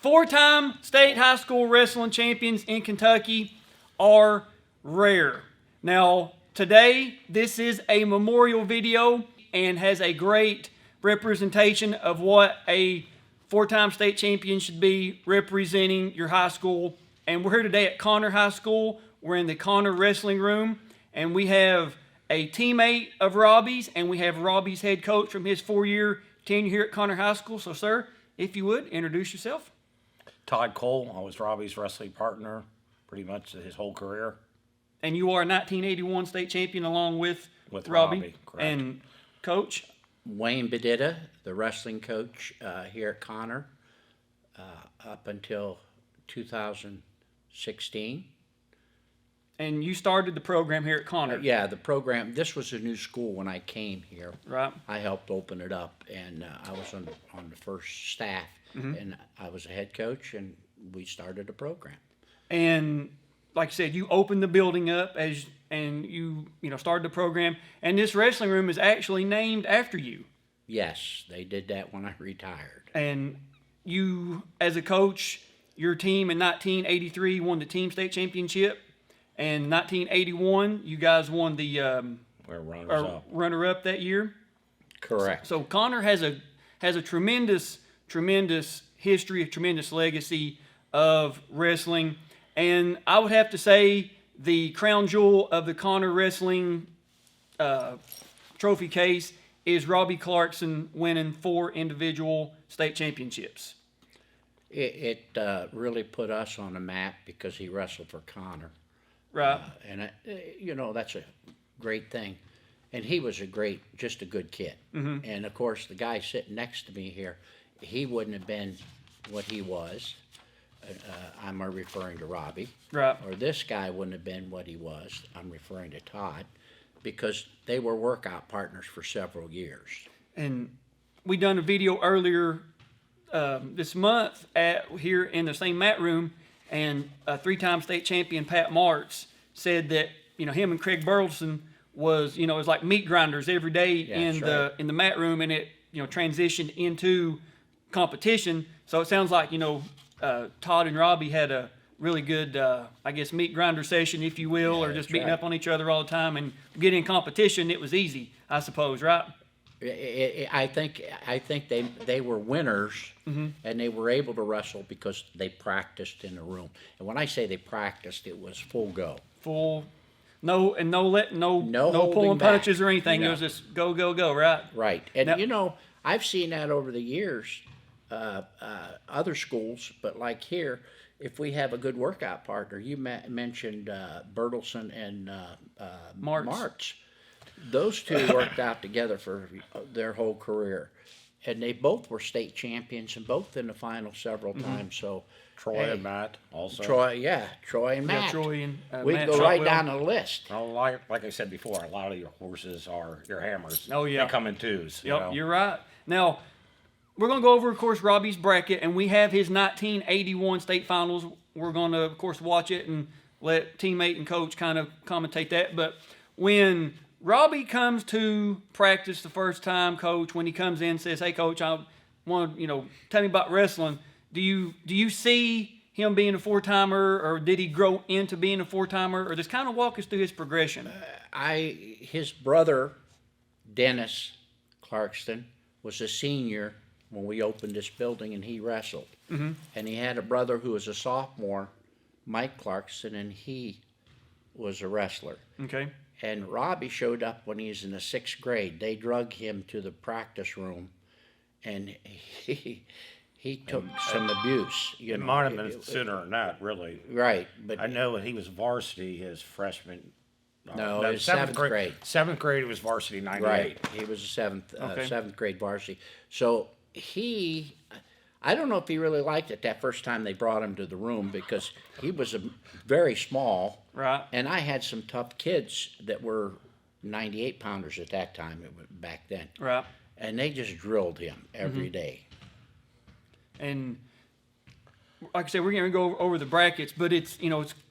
Four-time state high school wrestling champions in Kentucky are rare. Now, today, this is a memorial video and has a great representation of what a four-time state champion should be representing your high school. And we're here today at Connor High School. We're in the Connor Wrestling Room, and we have a teammate of Robbie's, and we have Robbie's head coach from his 4-year tenure here at Connor High School. So, sir, if you would, introduce yourself. Todd Cole. I was Robbie's wrestling partner pretty much his whole career. And you are a 1981 state champion along with Robbie, correct. And coach? Wayne Badida, the wrestling coach here at Connor, up until 2016. And you started the program here at Connor. Yeah, the program, this was a new school when I came here. Right. I helped open it up, and I was on the first staff, and I was a head coach, and we started a program. And like I said, you opened the building up and you started the program, and this wrestling room is actually named after you. Yes, they did that when I retired. And you, as a coach, your team in 1983 won the team state championship. And 1981, you guys won the runner-up that year. Correct. So Connor has a tremendous history, a tremendous legacy of wrestling, and I would have to say the crown jewel of the Connor Wrestling trophy case is Robbie Clarkston winning 4 individual state championships. It really put us on the map because he wrestled for Connor. Right. And that's a great thing. And he was just a good kid. Mm-hmm. And of course, the guy sitting next to me here, he wouldn't have been what he was. I'm referring to Robbie. Right. Or this guy wouldn't have been what he was. I'm referring to Todd, because they were workout partners for several years. And we done a video earlier this month here in the same mat room. And a 3-time state champion, Pat Martz, said that him and Craig Burleson was it was like meat grinders every day in the mat room, and it transitioned into competition. So it sounds like Todd and Robbie had a really good meat grinder session, if you will, or just beating up on each other all the time. And getting in competition, it was easy, I suppose, right? I think they were winners, and they were able to wrestle because they practiced in the room. And when I say they practiced, it was full go. No pulling punches or anything. It was just go, right? Right. And now, I've seen that over the years, other schools, but like here, if we have a good workout partner, you mentioned Bertelson and Martz. Those two worked out together for their whole career, and they both were state champions and both in the final several times. So Troy and Matt also. Troy and Matt. Troy and we Matt can go right Shotwell. down the list. Well, like I said before, a lot of your horses are your hammers. Oh yeah, they come in twos. Yep, you're right. Now we're gonna go over, of course, Robbie's bracket, and we have his 1981 state finals. We're gonna, of course, watch it and let teammate and coach kind of commentate that. But when Robbie comes to practice the first time, coach, when he comes in and says, "Hey, coach, I want to, tell me about wrestling." Do you see him being a 4-timer, or did he grow into being a 4-timer, or just kind of walk us through his progression? His brother, Dennis Clarkston, was a senior when we opened this building, and he wrestled. Mm-hmm. And he had a brother who was a sophomore, Mike Clarkston, and he was a wrestler. Okay. And Robbie showed up when he was in the 6th grade. They drug him to the practice room, and he took some abuse. It might have been sooner than that, really. Right, but I know when he was varsity his freshman. No, it was 7th grade. 7th grade was varsity, 98. Right, he was a seventh grade varsity. So I don't know if he really liked it that first time they brought him to the room, because he was very small. Right. And I had some tough kids that were 98-pounders at that time, back then. Right. And they just drilled him every day. And like I said, we're going to go over the brackets, but it's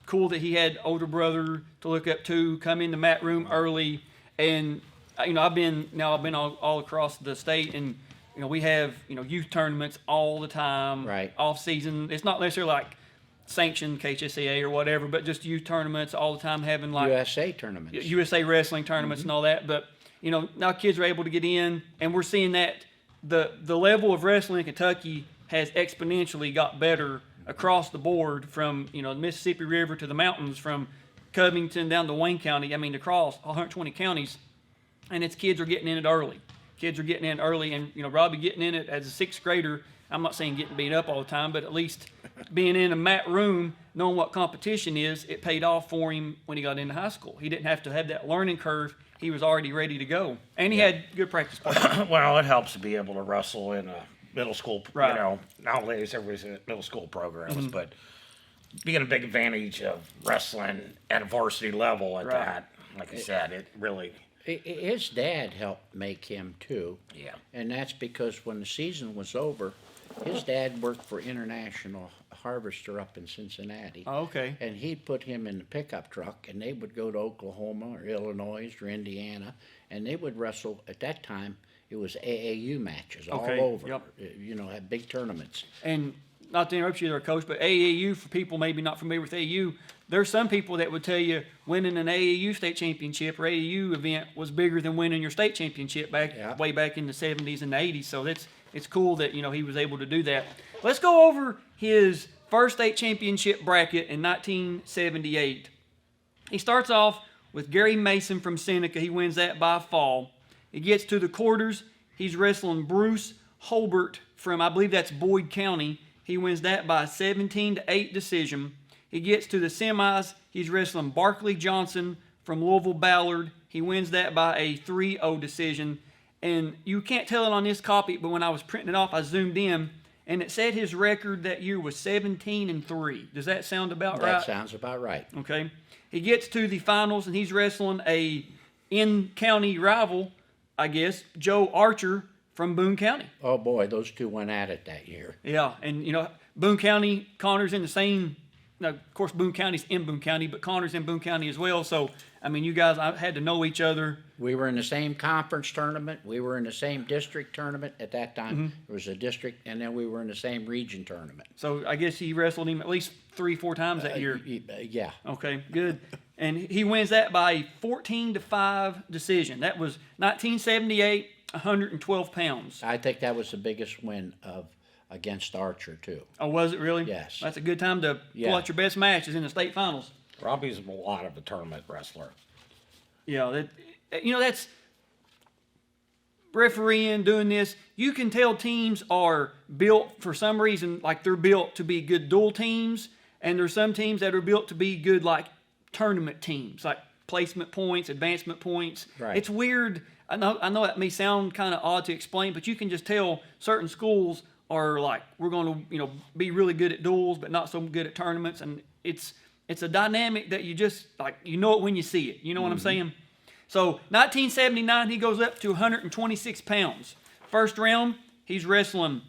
cool that he had older brother to look up to, come in the mat room early, and I've been all across the state, and we have youth tournaments all the time, Right. Off season. It's not necessarily like sanctioned KHSAA or whatever, but just youth tournaments all the time, having like USA tournaments. USA wrestling tournaments and all that. But now kids are able to get in, and we're seeing that the level of wrestling in Kentucky has exponentially got better across the board, from the Mississippi River to the mountains, from Covington down to Wayne County. I mean, across 120 counties, and it's kids are getting in it early. Kids are getting in early, and Robbie getting in it as a sixth grader. I'm not saying getting beat up all the time, but at least being in a mat room, knowing what competition is, it paid off for him when he got into high school. He didn't have to have that learning curve. He was already ready to go, and he had good practice partners. Well, it helps to be able to wrestle in a middle school. Right. Nowadays everybody's in middle school programs, but being a big advantage of wrestling at a varsity level at that, like I said, it really. His dad helped make him too. Yeah. And that's because when the season was over, his dad worked for International Harvester up in Cincinnati. Oh, okay. And he'd put him in the pickup truck, and they would go to Oklahoma or Illinois or Indiana, and they would wrestle. At that time, it was AAU matches all over. Yep. Had big tournaments. And not to interrupt you there, Coach, but AAU, for people maybe not familiar with AAU, there's some people that would tell you winning an AAU state championship or AAU event was bigger than winning your state championship way back in the 70s and the 80s. So it's cool that he was able to do that. Let's go over his first state championship bracket in 1978. He starts off with Gary Mason from Seneca. He wins that by fall. He gets to the quarters. He's wrestling Bruce Holbert from, I believe that's Boyd County. He wins that by a 17-8 decision. He gets to the semis. He's wrestling Barkley Johnson from Louisville Ballard. He wins that by a 3-0 decision. And you can't tell it on this copy, but when I was printing it off, I zoomed in, and it said his record that year was 17-3. Does that sound about right? That sounds about right. Okay. He gets to the finals, and he's wrestling a in-county rival, I guess, Joe Archer from Boone County. Oh boy, those two went at it that year. Yeah, and Boone County, Connor's in the same. Now, of course, Boone County's in Boone County, but Connor's in Boone County as well. So, I mean, you guys had to know each other. We were in the same conference tournament. We were in the same district tournament at that time. It was a district, and then we were in the same region tournament. So, I guess you wrestled him at least 3-4 times that year. Yeah. Okay, good. And he wins that by a 14-5 decision. That was 1978, 112 pounds. I think that was the biggest win against Archer too. Oh, was it really? Yes. That's a good time to pull out your best matches in the state finals. Robbie's a lot of a tournament wrestler. Yeah, that's refereeing, doing this. You can tell teams are built for some reason, like they're built to be good dual teams, and there's some teams that are built to be good like tournament teams, like placement points, advancement points. Right. It's weird. I know that may sound kind of odd to explain, but you can just tell certain schools are like, we're going to be really good at duels, but not so good at tournaments, and it's a dynamic that you just like it when you see it. You know what I'm saying? So 1979, he goes up to 126 pounds. First round, he's wrestling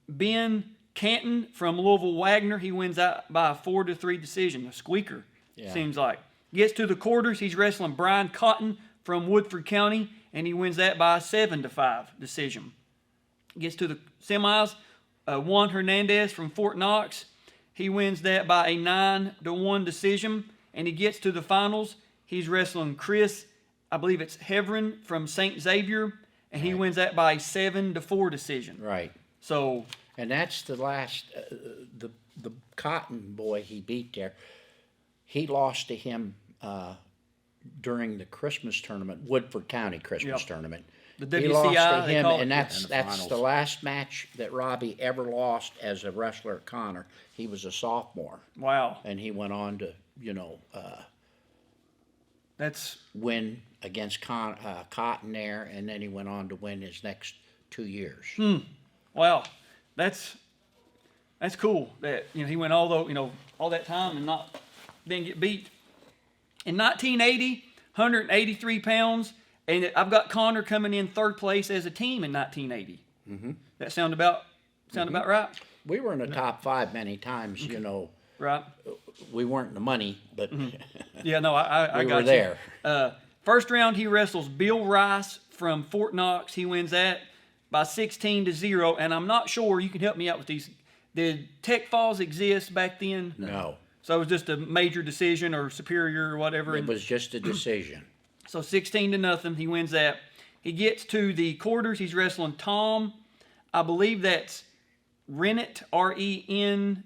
Ben Canton from Louisville Wagner. He wins out by a 4-3 decision, a squeaker. Seems like. Gets to the quarters, he's wrestling Brian Cotton from Woodford County, and he wins that by a 7-5 decision. Gets to the semis, Juan Hernandez from Fort Knox. He wins that by a 9-1 decision, and he gets to the finals. He's wrestling Chris, I believe it's Heverin from St. Xavier, and he wins that by a 7-4 decision. Right. So, and that's the last, the Cotton boy he beat there. He lost to him during the Christmas tournament, Woodford County Christmas tournament. The He WCI, lost to him, they call and it. that's the last match that Robbie ever lost as a wrestler at Connor. He was a sophomore, Wow. and he went on to, That's win against Cotton there, and then he went on to win his next 2 years. wow. That's cool that he went all that time and didn't get beat. In 1980, 183 pounds, and I've got Connor coming in third place as a team in 1980. That sound about right? We were in the top 5 many times, Right. We weren't in the money, but Yeah, no, I we got were you. there. First round, he wrestles Bill Rice from Fort Knox. He wins that by 16-0. And I'm not sure, you can help me out with these. Did Tech Falls exist back then? No, So it was just a major decision or superior or whatever. it was just a decision. So 16-0, he wins that. He gets to the quarters. He's wrestling Tom. I believe that's Rennert, Renert,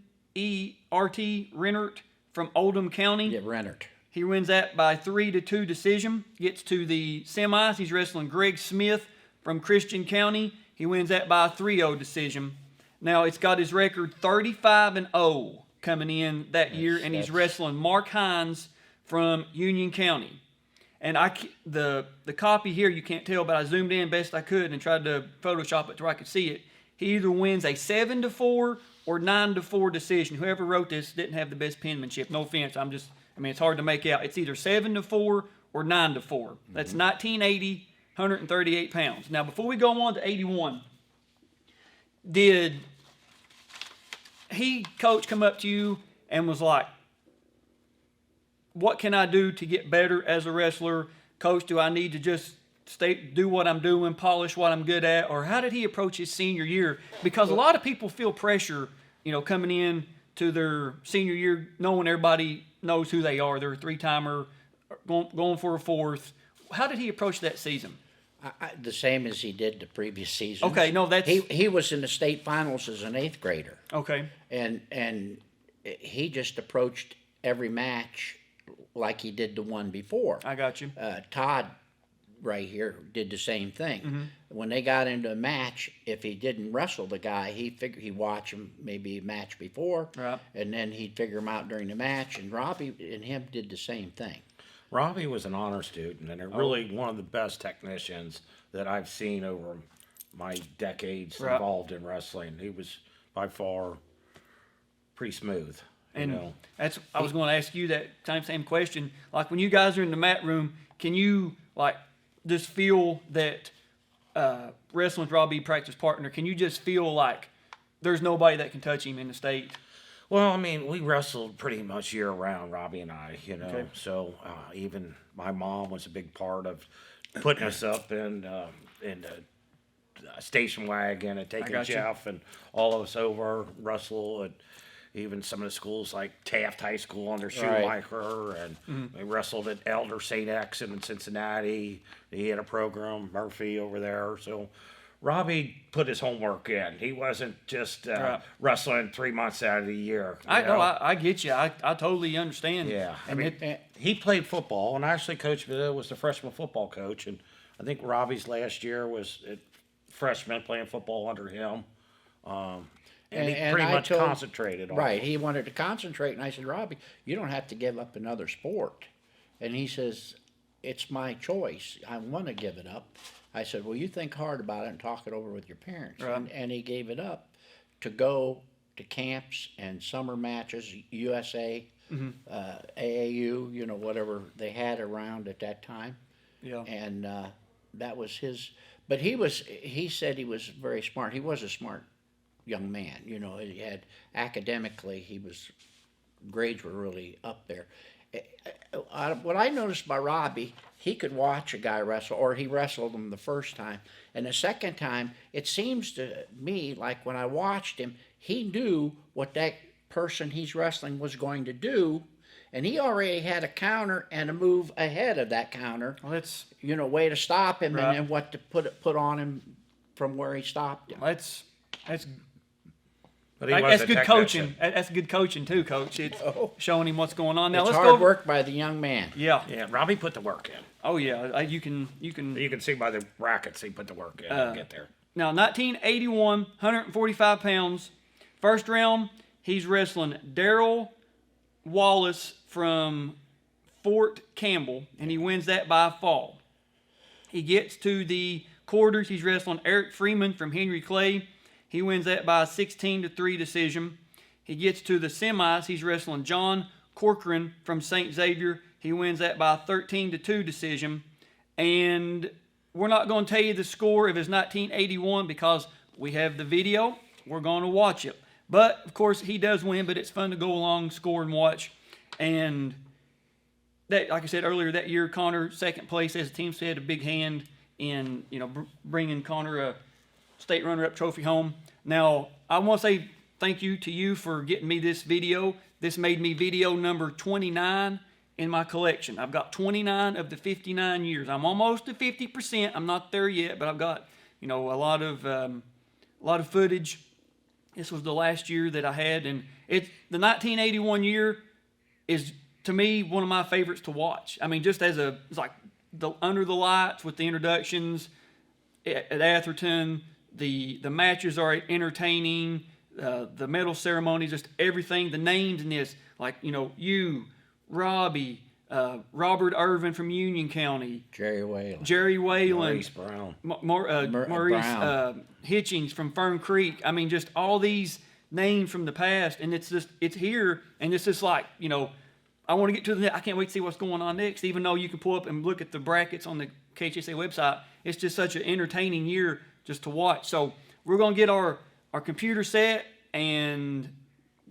Rennert from Oldham County. Yeah, Rennert. He wins that by 3-2 decision. Gets to the semis. He's wrestling Greg Smith from Christian County. He wins that by a 3-0 decision. Now, it's got his record 35-0 coming in that year, and he's wrestling Mark Hines from Union County. And the copy here, you can't tell, but I zoomed in best I could and tried to Photoshop it to where I could see it. He either wins a 7-4 or 9-4 decision. Whoever wrote this didn't have the best penmanship. No offense. It's hard to make out. It's either 7-4 or 9-4. That's 1980, 138 pounds. Now, before we go on to 81, did Coach come up to you and was like, what can I do to get better as a wrestler? Coach, do I need to just do what I'm doing, polish what I'm good at? Or how did he approach his senior year? Because a lot of people feel pressure, coming in to their senior year, knowing everybody knows who they are. They're a three-timer, going for a fourth. How did he approach that season? The same as he did the previous season. Okay, no, that's... He was in the state finals as an 8th grader. Okay. And he just approached every match like he did the one before. I got you. Todd right here did the same thing. When they got into a match, if he didn't wrestle the guy, he'd watch him maybe a match before, right, and then he'd figure him out during the match. And Robbie and him did the same thing. Robbie was an honor student and really one of the best technicians that I've seen over my decades involved in wrestling. He was by far pretty smooth. And I was going to ask you that same question. Like when you guys are in the mat room, can you just feel that wrestling with Robbie practice partner? Can you just feel like there's nobody that can touch him in the state? Well, we wrestled pretty much year round, Robbie and I, Okay. So even my mom was a big part of putting us up in the station wagon and taking Jeff and all of us over, wrestle, and even some of the schools like Taft High School under Schumacher, and we wrestled at Elder St. X in Cincinnati. He had a program, Murphy over there, so... Robbie put his homework in. He wasn't just wrestling 3 months out of the year. I get you. I totally understand. Yeah. He played football, and actually Coach Badida was the freshman football coach, and I think Robbie's last year was a freshman playing football under him. And he pretty much concentrated on it. He wanted to concentrate, and I said, Robbie, you don't have to give up another sport. And he says, it's my choice. I want to give it up. I said, well, you think hard about it and talk it over with your parents. Right. And he gave it up to go to camps and summer matches, USA, AAU, whatever they had around at that time. Yeah. And that was his. But he said he was very smart. He was a smart young man. He had academically, grades were really up there. What I noticed by Robbie, he could watch a guy wrestle, or he wrestled him the first time. And the second time, it seems to me like when I watched him, he knew what that person he's wrestling was going to do, and he already had a counter and a move ahead of that counter. Well, that's way to stop him, and then what to put on him from where he stopped him. That's That's good coaching. That's good coaching too, Coach. It's showing him what's going on. Now it's let's hard go. work by the young man. Yeah. Yeah, Robbie put the work in. Oh yeah. You can. You can see by the brackets he put the work in to get there. Now 1981, 145 pounds. First round, he's wrestling Daryl Wallace from Fort Campbell, and he wins that by a fall. He gets to the quarters. He's wrestling Eric Freeman from Henry Clay. He wins that by a 16-3 decision. He gets to the semis. He's wrestling John Corcoran from St. Xavier. He wins that by a 13-2 decision. And we're not going to tell you the score of his 1981 because we have the video. We're going to watch it. But, of course, he does win, but it's fun to go along, score, and watch. And, that, like I said earlier, that year, Connor, second place as a team, had a big hand in, bringing Connor a state runner-up trophy home. Now, I want to say thank you to you for getting me this video. This made me video number 29 in my collection. I've got 29 of the 59 years. I'm almost to 50%. I'm not there yet, but I've got, you know, a lot of footage. This was the last year that I had, and the 1981 year is, to me, one of my favorites to watch. I mean, just it's like under the lights with the introductions at Atherton. The matches are entertaining. The medal ceremonies, just everything. The names in this, like, you know, Robbie, Robert Irvin from Union County, Jerry Whalen, Maurice Brown, Maurice Hitchings from Fern Creek. I mean, just all these names from the past, and it's here, and it's just like, you know, I want to get to I can't wait to see what's going on next. Even though you can pull up and look at the brackets on the KHSAA website, it's just such an entertaining year just to watch. So we're gonna get our computer set and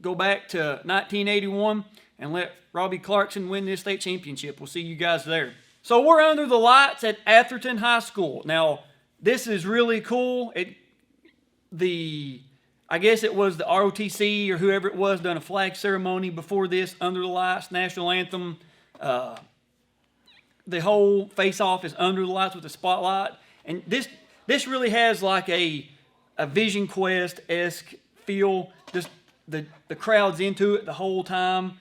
go back to 1981 and let Robbie Clarkston win this state championship. We'll see you guys there. So we're under the lights at Atherton High School. Now, this is really cool. I guess it was the ROTC or whoever it was done a flag ceremony before this, under the lights, national anthem. The whole face-off is under the lights with the spotlight. And this really has like a Vision Quest-esque feel. Just the crowd's into it the whole time.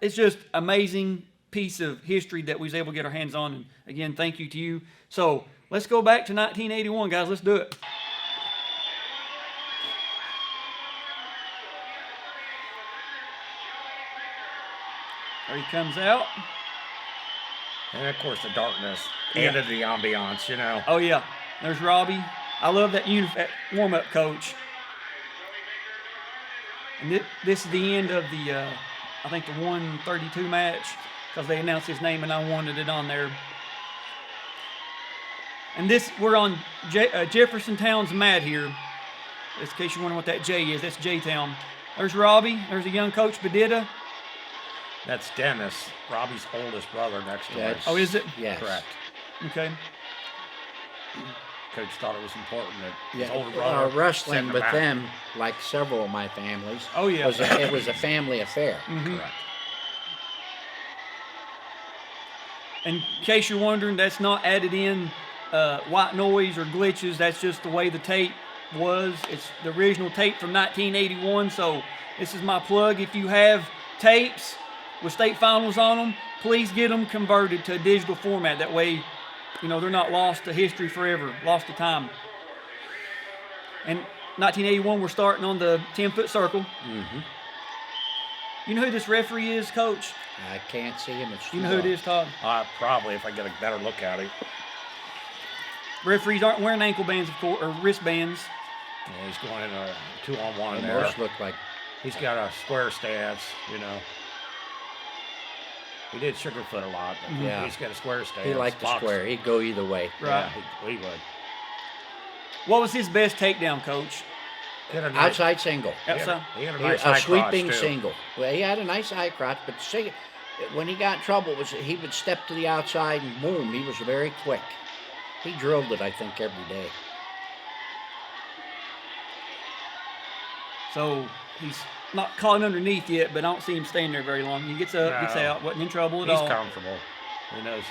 It's just amazing piece of history that we was able to get our hands on. And again, thank you to you. So let's go back to 1981, guys. Let's do it. There he comes out. And of course the darkness added the ambiance, you know. Oh yeah, there's Robbie. I love that warm-up coach. And this is the end of the, I think the 132 match, because they announced his name and I wanted it on there. And we're on Jefferson Town's mat here. In case you're wondering what that J is, that's J-Town. There's Robbie. There's a young coach, Badida. That's Dennis, Robbie's oldest brother next to us. Oh, is it? Yes. Correct. Okay. Coach thought it was important that his older brother wrestling with them, like several of my families. Oh yeah. It was a family affair. Mm-hmm. Correct. In case you're wondering, that's not added in white noise or glitches. That's just the way the tape was. It's the original tape from 1981. So this is my plug. If you have tapes with state finals on them, please get them converted to a digital format. That way, you know, they're not lost to history forever, lost to time. And 1981, we're starting on the 10-foot circle. Mm-hmm. You know who this referee is, Coach? I can't see him. You know who it is, Todd? Probably, if I get a better look at it. Referees aren't wearing ankle bands, of course, or wristbands. Yeah, he's going in a 2-on-1 They there. most look like. He's got a square stance, you know. He did Sugarfoot a lot, but he's got a square stance. He liked the square. He'd go either way. Right. Yeah, he would. What was his best takedown, Coach? Outside single. Outside. He had a nice high sweeping crotch, too. single. Well, he had a nice high crotch, but when he got in trouble, he would step to the outside and boom, he was very quick. He drilled it, I think, every day. So he's not caught underneath yet, but I don't see him staying there very long. He gets up, gets out, wasn't in trouble at all. He's comfortable. He knows it's...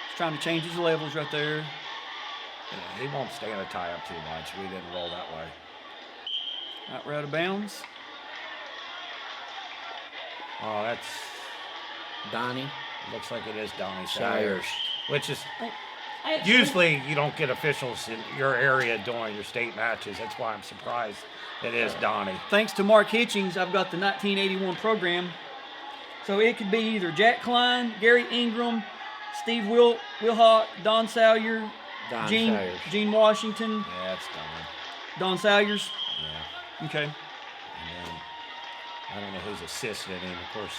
He's trying to change his levels right there. Yeah, he won't stay in a tie-up too much. We didn't roll that way. Right, we're out of bounds. Oh, that's... Donnie. Looks like it is Donnie Sayers. Which is... Usually you don't get officials in your area during your state matches. That's why I'm surprised it is Donnie. Thanks to Mark Hitchings, I've got the 1981 program. So it could be either Jack Klein, Gary Ingram, Steve Wilhawk, Don Salyer, Gene Washington. Yeah, that's Don. Don Salyers? Yeah. Okay. And then, I don't know who's assisting him. Of course,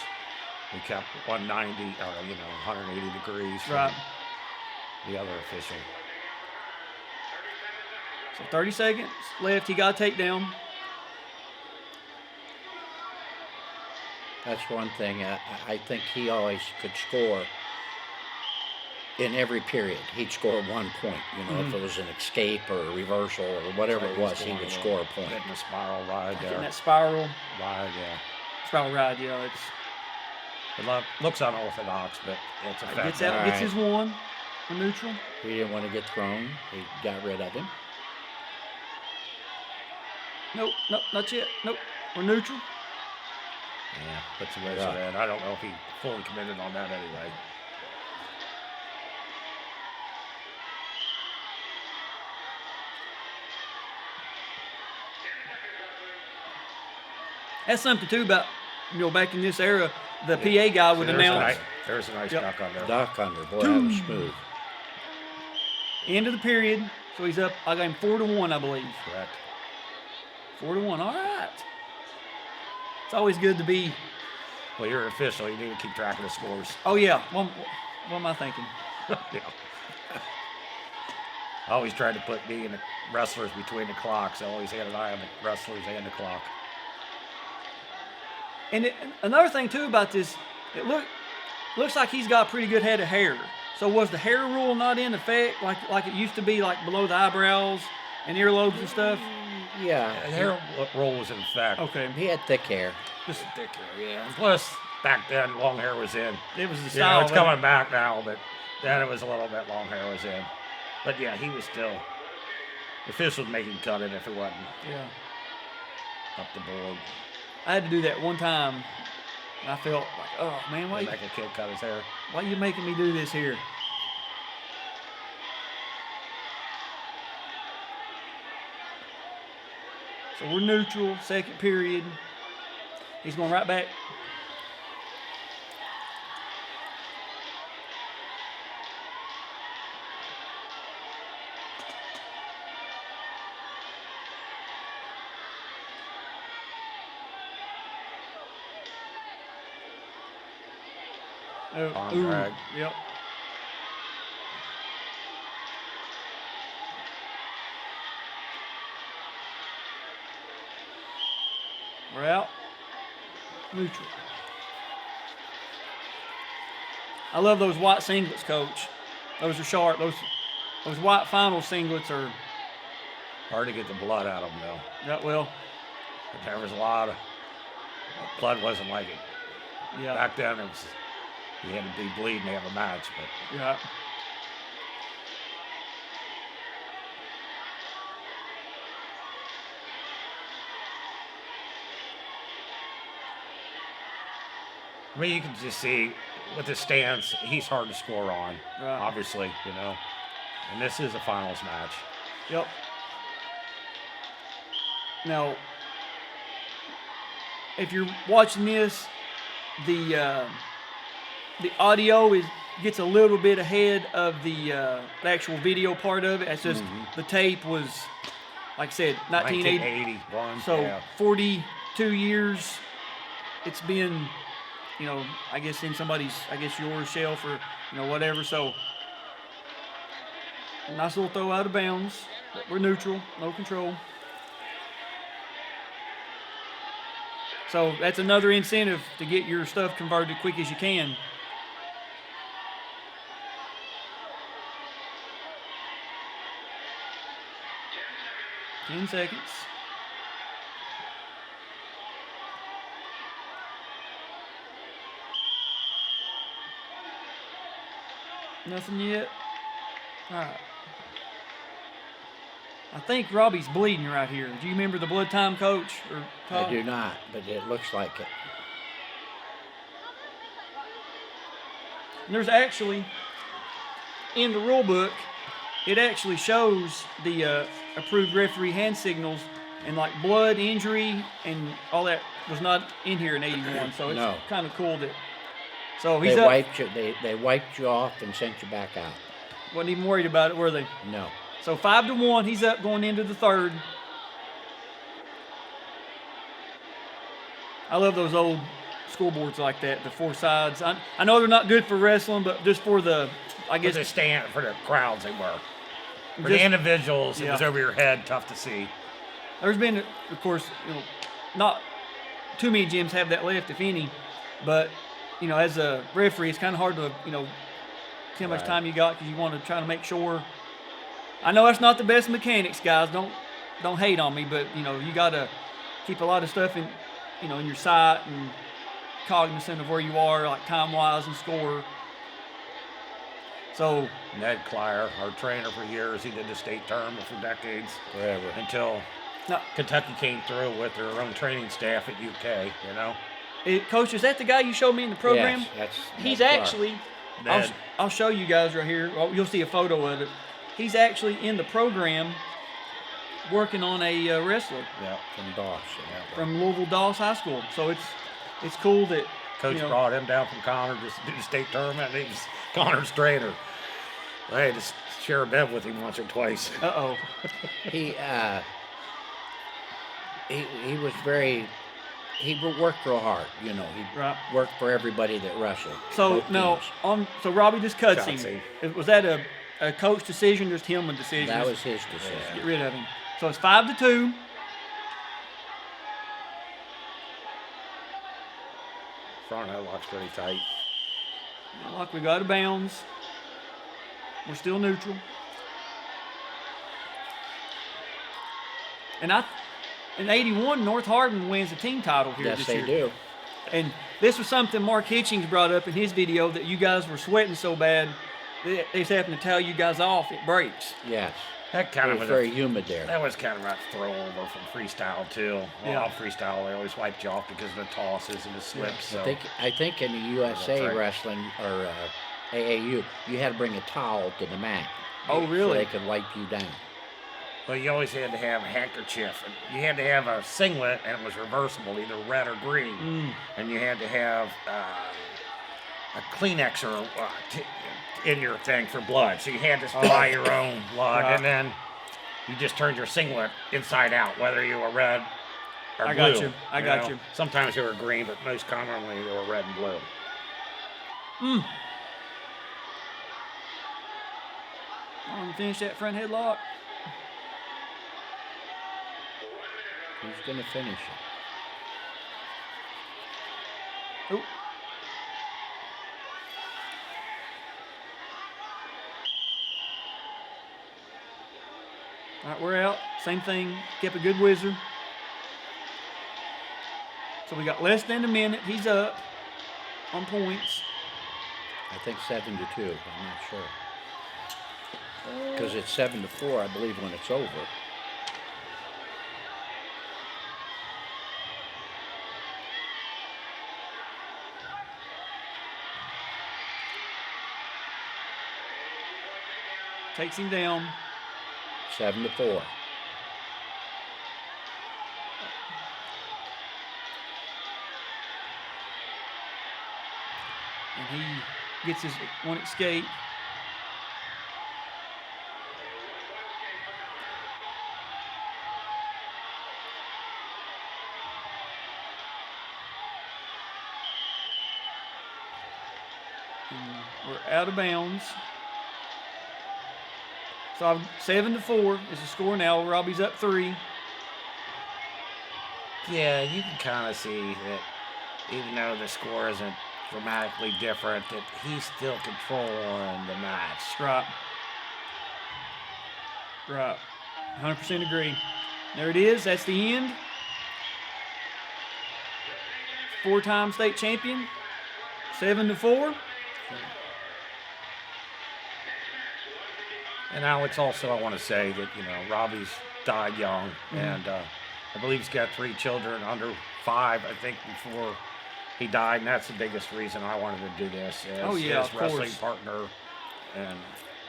we kept 190, or 180 degrees from Right. the other official. So 30 seconds left. He got a takedown. That's one thing. I think he always could score in every period, he'd score 1 point. You know, if it was an escape or a reversal or whatever it was, he would score a point. Getting the spiral ride there. Getting that spiral Ride, yeah. Spiral ride, yeah. It looks unorthodox, but it's effective. Gets his one. A neutral. He didn't want to get thrown. He got rid of him. Nope, not yet. Nope, we're neutral. Yeah, puts the razor in. I don't know if he fully committed on that anyway. That's something too about, back in this era, the PA guy would announce. There's a nice duck under. Duck under. Boy, that was smooth. End of the period. So he's up. I got him 4-1, I believe. Correct. 4-1. All right. It's always good to be. Well, you're an official. You need to keep track of the scores. Oh yeah. What am I thinking? Yeah. I always tried to put me and the wrestlers between the clocks. I always had an eye on the wrestlers and the clock. And another thing too about this, it looks like he's got a pretty good head of hair. So was the hair rule not in effect like it used to be, like below the eyebrows and earlobes and stuff? Yeah. The hair roll was in effect. Okay. He had thick hair. Just Thick hair, yeah. And plus, back then, long hair was in. it was the You know, style. it's coming back now, but then it was a little bit long hair was in. But yeah, he was still. The official would make him cut it if it wasn't Yeah. up the board. I had to do that one time. And I felt like, oh man, why Make a kid cut his hair. are you making me do this here? So we're neutral, second period. He's going right back. Arm drag. Yep. We're out. Neutral. I love those white singlets, Coach. Those are sharp. Those white final singlets are. Hard to get the blood out of them, though. Yeah, well. But there was a lot of. Blood wasn't like it. Yeah. Back then, it was. You had to be bleeding to have a match, but. Yeah. I mean, you can just see with the stance, he's hard to score on, Right. obviously, And this is a finals match. Yep. Now, if you're watching this, the audio gets a little bit ahead of the actual video part of it. It's just the tape was, like I said, 1980. 1981. So yeah. 42 years. It's been, I guess in somebody's, yours shelf or whatever. So nice little throw out of bounds. But we're neutral, no control. So that's another incentive to get your stuff converted quick as you can. Ten seconds. Nothing yet. All right. I think Robbie's bleeding right here. Do you remember the blood time, Coach? Or Todd? I do not, but it looks like it. And there's actually, in the rule book, it actually shows the approved referee hand signals, and like blood, injury, and all that was not in here in 81. So it's kind of cool that. So he's They up. wiped you. They wiped you off and sent you back out. Wasn't even worried about it, were they? No. So 5-1. He's up going into the third. I love those old scoreboards like that, the four sides. I know they're not good for wrestling, but just for the, I guess. For the stand, for the crowds, they were. For Just- the individuals, it yeah. was over your head, tough to see. There's been, of course, not too many gyms have that left, if any. But, as a referee, it's kind of hard to, see how much time you got, because you want to try to make sure. I know that's not the best mechanics, guys. Don't hate on me, but you know, you got to keep a lot of stuff in, you know, in your sight and cognizant of where you are, like time-wise and score. So Ned Clyer, our trainer for years, he did the state tournament for decades, Forever. until Kentucky came through with their own training staff at UK. You know, Coach, is that the guy you showed me in the program? Yes, He's Ned Clark. actually. Ned. I'll show you guys right here. Well, you'll see a photo of it. He's actually in the program, working on a wrestler yeah. From Doss. Yeah. from Louisville Doss High School. So it's cool that Coach brought him down from Connor just to do the state tournament, and he was Connor's trainer. I had to share a bed with him once or twice. He was very. He worked real hard. You know, he worked for everybody that wrestled. So both no, teams. so Robbie just cuts him. Cutscene. Was that a coach decision, or just him a decision? That was his decision. Get rid of him. So it's 5-2. Front headlock's pretty tight. Like we go out of bounds. We're still neutral. And in 81, North Hardin wins the team title here Yes, this they year. do. And this was something Mark Hitchings brought up in his video, that you guys were sweating so bad, they just happened to tell you guys off, it breaks. Yes. That kind It of was was very humid there. That was kind of a throwover from freestyle too. Well, Yeah. freestyle they always wiped you off because of the tosses and the slips. So. I think in the USA That's right. wrestling or AAU, you had to bring a towel to the mat. Oh, really? So they could wipe you down. Well, you always had to have a handkerchief. And you had to have a singlet, and it was reversible, either red or green. And you had to have a Kleenex or in your thing for blood. So you had to supply your own blood, and then you just turned your singlet inside out, whether you were red or I blue. got you. I got you. Sometimes they were green, but most commonly they were red and blue. I'm gonna finish that front headlock. Who's going to finish it? Oh. All right, we're out. Same thing. Kept a good whizzer. So we got less than a minute. He's up on points. I think 7-2. I'm not sure. Because it's 7-4, I believe, when it's over. Takes him down. 7-4. And he gets his one escape. And we're out of bounds. So 7-4 is the score now. Robbie's up 3. Yeah, you can kind of see that even though the score isn't dramatically different, that he's still controlling the match. Right. Right. 100% agree. There it is. That's the end. 4-time state champion. 7-4. And Alex, also I want to say that, you know, Robbie's died young, and I believe he's got 3 children under 5, I think, before he died, and that's the biggest reason I wanted to do this as his wrestling partner. And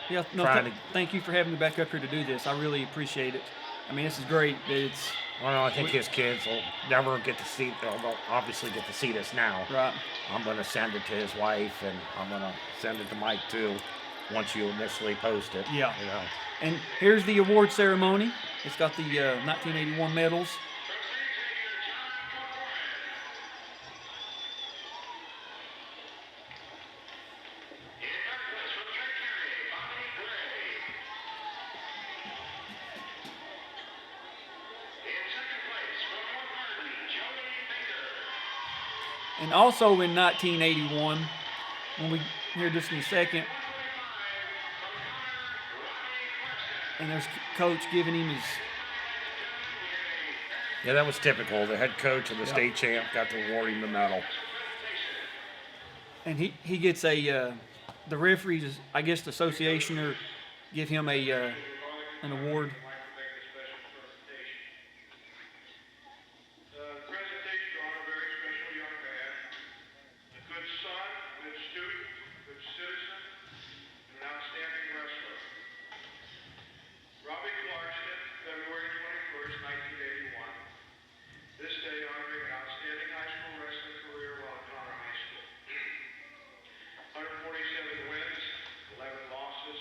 yeah, no, thank you for having me back up here to do this. I really appreciate it. I mean, this is great. Well, I think his kids will never get to see, they'll obviously get to see this now. Right. I'm going to send it to his wife, and I'm going to send it to Mike, too, once you initially post it. Yeah. You know. And here's the award ceremony. It's got the 1981 medals. And also in 1981, when we hear this in a second, And there's coach giving him his. Yeah, that was typical. The head coach and the state champ got to award him the medal. And he gets a the referees, I guess the association or give him a an award. Robbie Clarkston, February 21st, 1981. This day honoring an outstanding high school wrestling career while at Connor High School. 147 wins, 11 losses,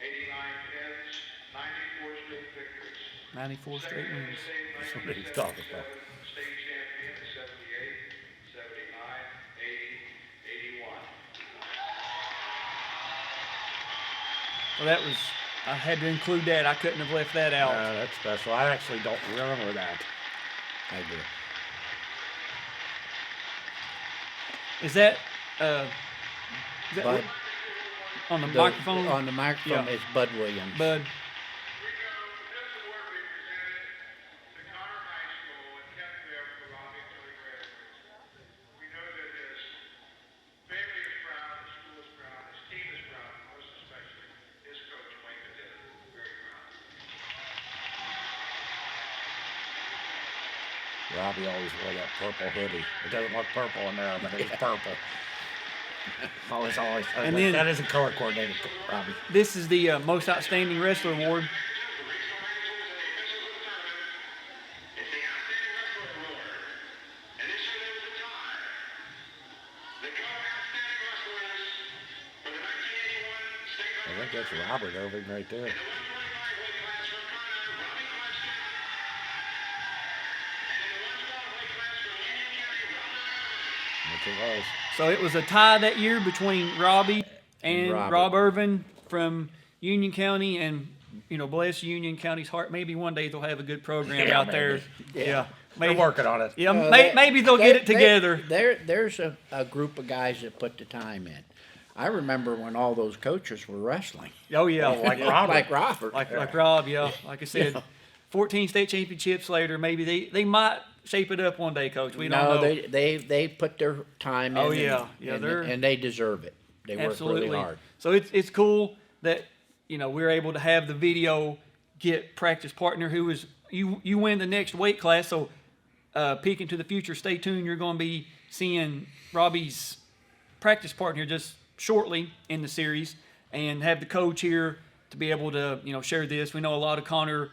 89 tens, 94 straight victories. 94 straight wins. That's what he's talking about. State champion in 78, 79, 80, 81. Well, that was. I had to include that. I couldn't have left that out. That's special. I actually don't remember that. I do. Is that Bud, on the microphone? On the microphone Yeah. is Bud Williams. Bud. Robbie always wore that purple hoodie. It doesn't look purple in there, but it's purple. always. And then- that isn't color coordinated, Robbie. This is the most outstanding wrestler award. I think that's Robert Irving right there. It was. So it was a tie that year between Robbie and Robert. Rob Irvin from Union County, and bless Union County's heart. Maybe one day they'll have a good program Yeah, out there. maybe. Yeah, They're maybe. working on it. Yeah, maybe they'll get it together. There's a group of guys that put the time in. I remember when all those coaches were wrestling. Oh yeah, Like Robert. Like Robert. like Rob. Yeah, like I said, 14 state championships later. Maybe they might shape it up one day, Coach. We don't know. they put their time in. Oh, yeah. Yeah, and they deserve it. They Absolutely. work really hard. So it's cool that we're able to have the video get practice partner who is you win the next weight class. So peeking to the future, stay tuned. You're going to be seeing Robbie's practice partner just shortly in the series, and have the coach here to be able to share this. We know a lot of Connor.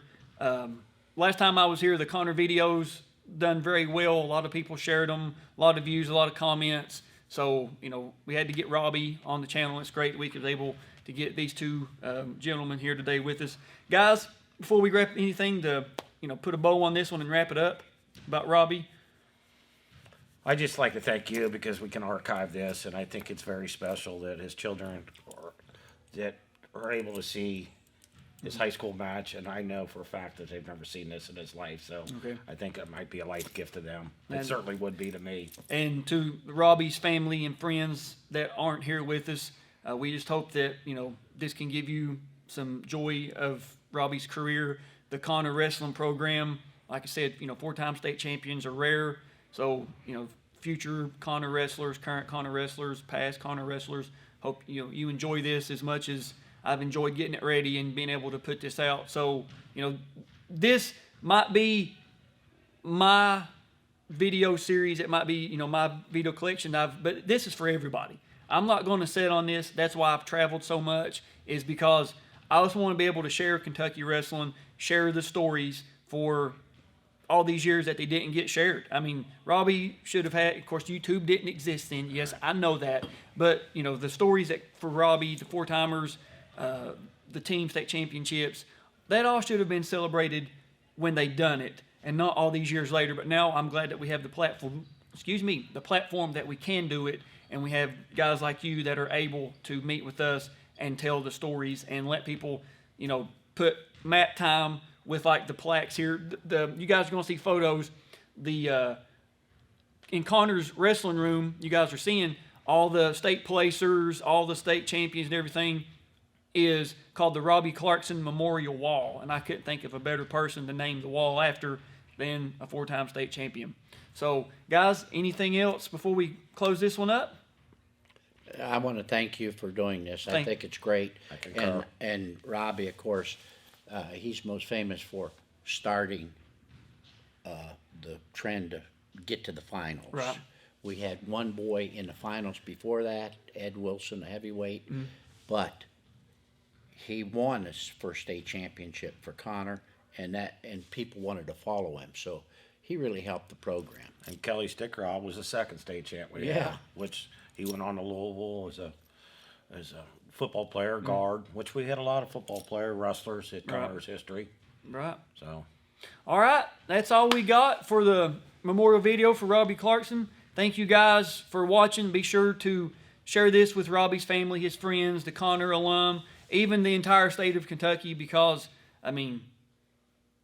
Last time I was here, the Connor videos done very well. A lot of people shared them, a lot of views, a lot of comments. So, we had to get Robbie on the channel. It's great that we was able to get these two gentlemen here today with us. Guys, before we wrap anything to, put a bow on this one and wrap it up about Robbie. I'd just like to thank you because we can archive this, and I think it's very special that his children are able to see his high school match, and I know for a fact that they've never seen this in his life, so Okay. I think it might be a life gift to them. It And- certainly would be to me. And to Robbie's family and friends that aren't here with us, we just hope that, this can give you some joy of Robbie's career. The Connor wrestling program, like I said, 4-time state champions are rare. So, future Connor wrestlers, current Connor wrestlers, past Connor wrestlers, hope, you enjoy this as much as I've enjoyed getting it ready and being able to put this out. So, this might be my video series. It might be, my video collection. But this is for everybody. I'm not going to sit on this. That's why I've traveled so much, is because I just want to be able to share Kentucky wrestling, share the stories for all these years that they didn't get shared. I mean, Robbie should have had, of course, YouTube didn't exist then. Yes, I know that. But, the stories that for Robbie, the 4-timers, the team state championships, that all should have been celebrated when they done it, and not all these years later. But now I'm glad that we have the platform, the platform that we can do it, and we have guys like you that are able to meet with us and tell the stories and let people, put mat time with like the plaques here. You guys are going to see photos. In Connor's wrestling room, you guys are seeing all the state placers, all the state champions and everything. is called the Robbie Clarkston Memorial Wall, and I couldn't think of a better person to name the wall after than a 4-time state champion. So, guys, anything else before we close this one up? I want to thank you for doing this. I think it's great. I concur. And Robbie, of course, he's most famous for starting the trend to get to the finals. Right. We had one boy in the finals before that, Ed Wilson, the heavyweight, but he won his first state championship for Connor, and people wanted to follow him. So he really helped the program. And Kelly Stickerall was the second state champ. Which he went on to Louisville as a football player, guard, which we had a lot of football player, wrestlers at Connor's history. Right. So, all right, that's all we got for the memorial video for Robbie Clarkston. Thank you guys for watching. Be sure to share this with Robbie's family, his friends, the Connor alum, even the entire state of Kentucky, because, I mean,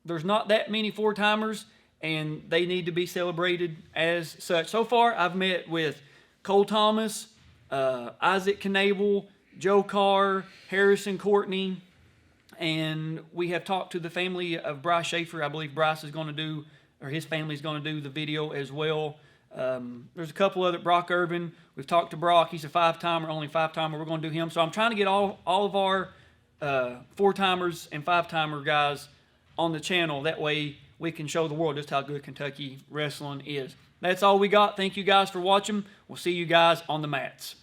there's not that many 4-timers, and they need to be celebrated as such. So far, I've met with Cole Thomas, Isaac Knable, Joe Carr, Harrison Courtney, and we have talked to the family of Bryce Schaefer. I believe Bryce is going to do, or his family is going to do the video as well. There's a couple other, Brock Irvin. We've talked to Brock. He's a 5-timer, only 5-timer. We're going to do him. So I'm trying to get all of our 4-timers and 5-timer guys on the channel. That way we can show the world just how good Kentucky wrestling is. That's all we got. Thank you guys for watching. We'll see you guys on the mats.